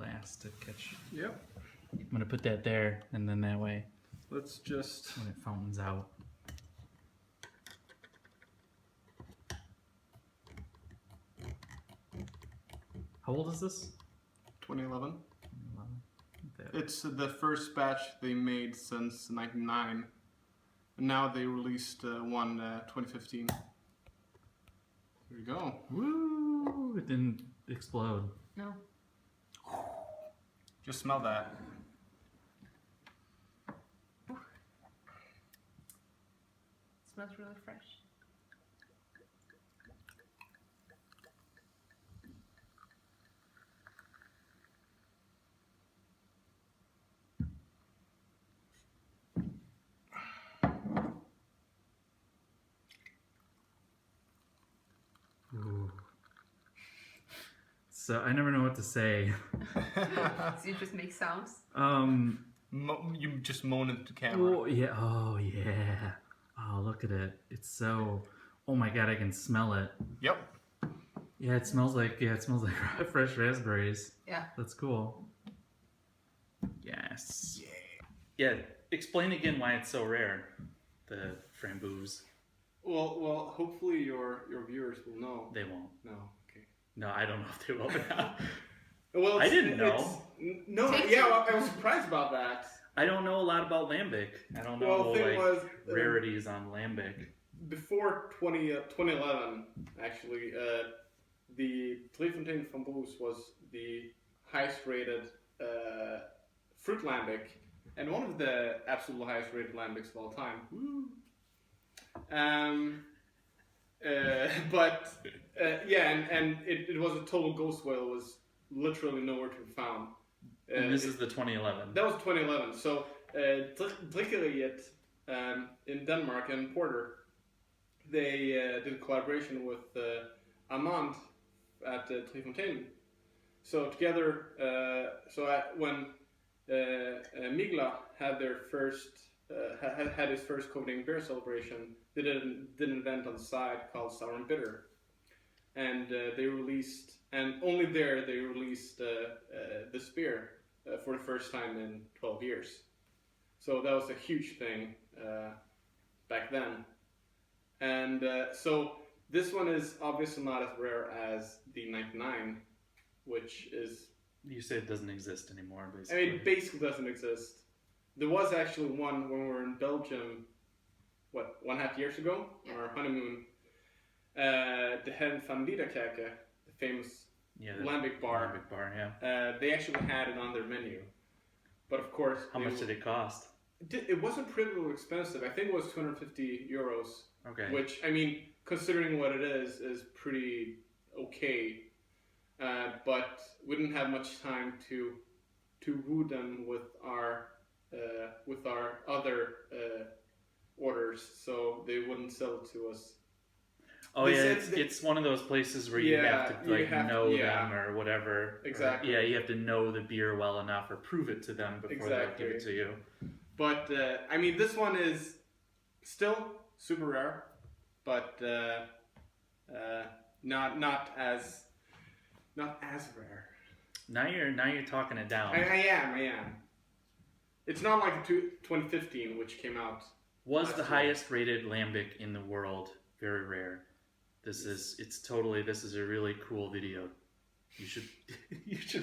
glass to catch. Yep. I'm gonna put that there, and then that way, Let's just. when it fountains out. How old is this? 2011. 11. It's the first batch they made since '99. And now they released one 2015. Here we go. Woo! It didn't explode. No. Just smell that. Smells really fresh. Ooh. So I never know what to say. So you just make sounds? You just moan into the camera. Oh yeah. Oh yeah. Oh, look at it. It's so. Oh my god, I can smell it. Yep. Yeah, it smells like fresh raspberries. Yeah. That's cool. Yes. Yeah. Explain again why it's so rare. The framboos. Well, hopefully your viewers will know. They won't. No. Okay. No, I don't know if they will now. Well, I didn't know. No. Yeah, well, I was surprised about that. I don't know a lot about lambic. I don't know Well, the thing was, rarities on lambic. Before 2011, actually, the Fonteinen Framboos was the highest rated fruit lambic and one of the absolute highest rated lambics of all time. Woo. Yeah, and it was a total ghost whale. It was literally nowhere to be found. And this is the 2011. That was 2011. So, Drikkeriet in Denmark and Porter, they did a collaboration with Amand at Fonteinen. So together, when Migla had their first had his first Copenhagen beer celebration, they did an event on the side called Sour and Bitter, and they released, and only there they released this beer for the first time in 12 years. So that was a huge thing back then. And so this one is obviously not as rare as the 99, which is... You say it doesn't exist anymore, basically. I mean, it basically doesn't exist. There was actually one when we were in Belgium, 1.5 years ago, on our honeymoon. The Hen van Liederkerke, the famous lambic bar. Lambic bar, yeah. They actually had it on their menu. But of course... How much did it cost? It wasn't pretty expensive. I think it was 250 euros. Okay. Which, I mean, considering what it is pretty okay. But we didn't have much time to woo them with our other orders, so they wouldn't sell it to us. Oh yeah, it's one of those places where you have to know them or whatever. Exactly. Or, you have to know the beer well enough or prove it to them before they'll give it to you. But I mean, this one is still super rare, but not as rare. Now you're talking it down. I am. It's not like 2015, which came out. Was the highest rated lambic in the world. Very rare. This is a really cool video. You should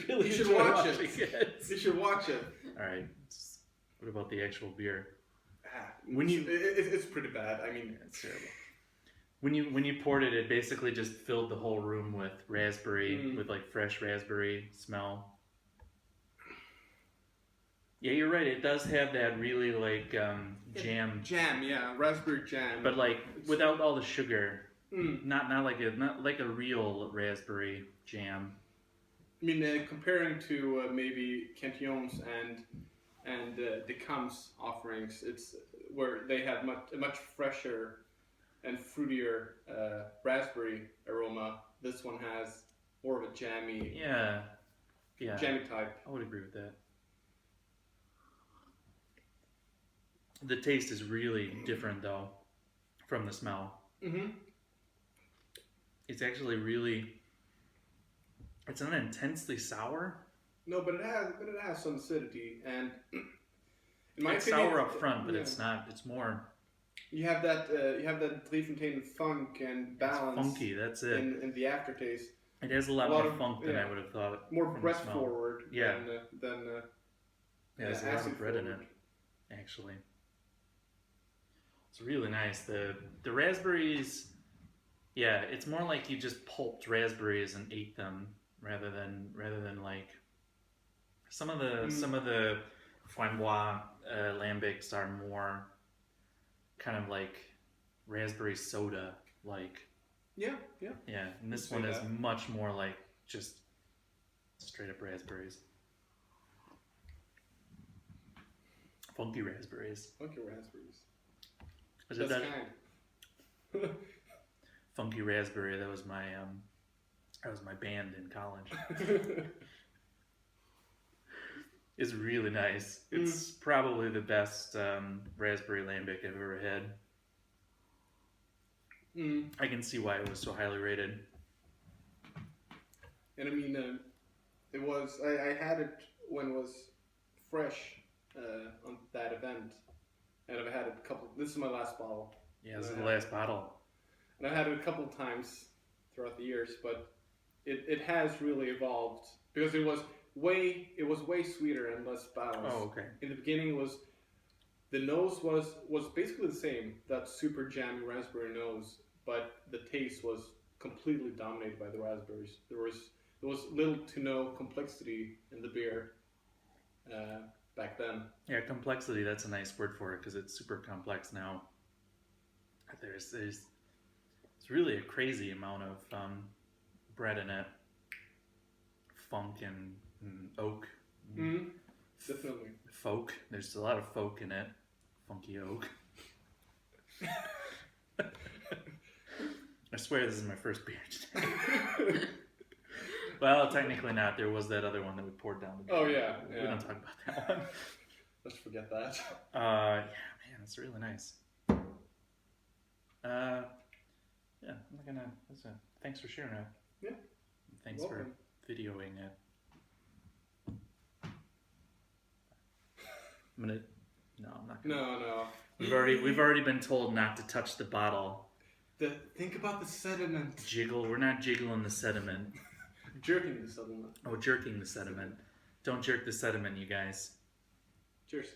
watch it. You should watch it. All right. What about the actual beer? It's pretty bad. I mean, it's terrible. When you poured it, it basically just filled the whole room with raspberry, with like fresh raspberry smell. Yeah, you're right. It does have that really like jam. Jam, yeah, raspberry jam. But like without all the sugar. Not like a real raspberry jam. I mean, comparing to maybe Cantillon's and the Cam's offerings, it's where they have a much fresher and fruitier raspberry aroma. This one has more of a jammy, jammy type. I would agree with that. The taste is really different though from the smell. Mm-hmm. It's actually really. It's not intensely sour. No, but it has some acidity, and in my It's opinion, sour up front, but yeah. it's not. It's more. You have that Fonteinen funk and It's balance funky. That's it. in the aftertaste. It has a lot more funk than yeah. I would have thought. More from the breath smell. forward Yeah. than Yeah, there's a lot acid of bread in forward. it, actually. It's really nice. The raspberries, yeah, it's more like you just pulped raspberries and ate them rather than like some of the frambois lambics are more kind of like raspberry soda like. Yeah. Yeah, and this Say one is that. much more like just straight up raspberries. Funky raspberries. Funky raspberries. Was it That's that kind. Funky Raspberry? That was my band in college. It's really nice. It's probably the best raspberry lambic I've ever had. I can see why it was so highly rated. And I mean, it was. I had it when it was fresh on that event, and I've had it a couple. This is my last bottle. Yeah, this is the last bottle. And I've had it a couple of times throughout the years, but it has really evolved because it was way sweeter and less balanced. Oh, okay. In the beginning, the nose was basically the same, that super jammy raspberry nose, but the taste was completely dominated by the raspberries. There was little to no complexity in the beer back then. Yeah, complexity. That's a nice word for it because it's super complex now. There's it's really a crazy amount of bread in it, funk and oak. Definitely. Folk. There's a lot of folk in it. Funky oak. I swear this is my first beer today. Well, technically not. There was that other one that we poured down. Oh yeah. We don't talk about that one. Let's forget that. Yeah, man, it's really nice. Yeah, I'm not gonna. Thanks for sharing it. Yeah. Thanks Welcome. for videoing it. I'm gonna. No, I'm not gonna. No. We've already been told not to touch the bottle. Think about the sediment. Jiggle. We're not jiggling the sediment. Jerking the sediment. Oh, jerking the sediment. Don't jerk the sediment, you guys. Cheers.